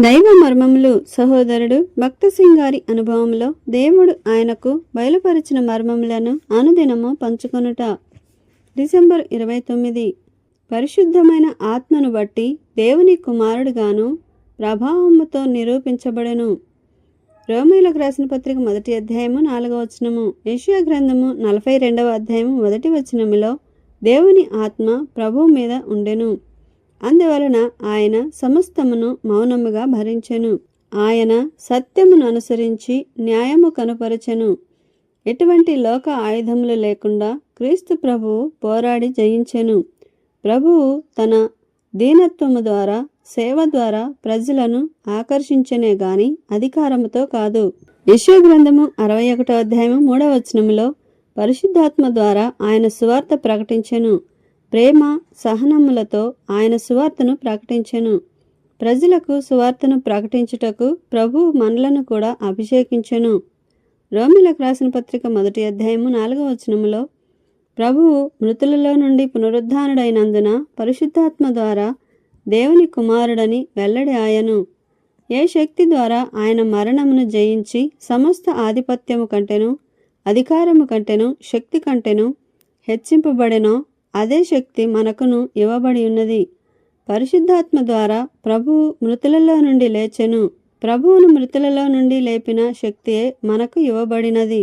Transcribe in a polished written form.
దైవ మర్మములు సహోదరుడు భక్తసింగ్ గారి అనుభవంలో దేవుడు ఆయనకు బయలుపరిచిన మర్మములను అనుదినము పంచుకొనుట. డిసెంబర్ 29. పరిశుద్ధమైన ఆత్మను బట్టి దేవుని కుమారుడుగాను ప్రభావముతో నిరూపించబడెను. రోమీయులకు రాసిన పత్రిక 1వ అధ్యాయము 4వ వచనము. యెషయా గ్రంథము 42వ అధ్యాయము 1వ వచనములో దేవుని ఆత్మ ప్రభువు మీద ఉండెను. అందువలన ఆయన సమస్తమును మౌనముగా భరించెను. ఆయన సత్యమును అనుసరించి న్యాయము కనుపరచెను. ఎటువంటి లోక ఆయుధములు లేకుండా క్రీస్తు ప్రభువు పోరాడి జయించెను. ప్రభువు తన దీనత్వము ద్వారా, సేవ ద్వారా ప్రజలను ఆకర్షించనే గాని అధికారముతో కాదు. యెషయా గ్రంథము 61వ అధ్యాయము 3వ వచనములో పరిశుద్ధాత్మ ద్వారా ఆయన సువార్త ప్రకటించెను. ప్రేమ సహనములతో ఆయన సువార్తను ప్రకటించెను. ప్రజలకు సువార్తను ప్రకటించుటకు ప్రభువు మనలను కూడా అభిషేకించెను. రోమీయులకు రాసిన పత్రిక 1వ అధ్యాయము 4వ వచనములో ప్రభువు మృతులలో నుండి పునరుద్ధానుడైనందున పరిశుద్ధాత్మ ద్వారా దేవుని కుమారుడని వెల్లడి ఆయను. ఏ శక్తి ద్వారా ఆయన మరణమును జయించి సమస్త ఆధిపత్యము కంటెను, అధికారము కంటెను, శక్తి కంటెను హెచ్చింపబడెనో అదే శక్తి మనకును ఇవ్వబడి ఉన్నది. పరిశుద్ధాత్మ ద్వారా ప్రభువు మృతులలో నుండి లేచెను. ప్రభువును మృతులలో నుండి లేపిన శక్తియే మనకు ఇవ్వబడినది.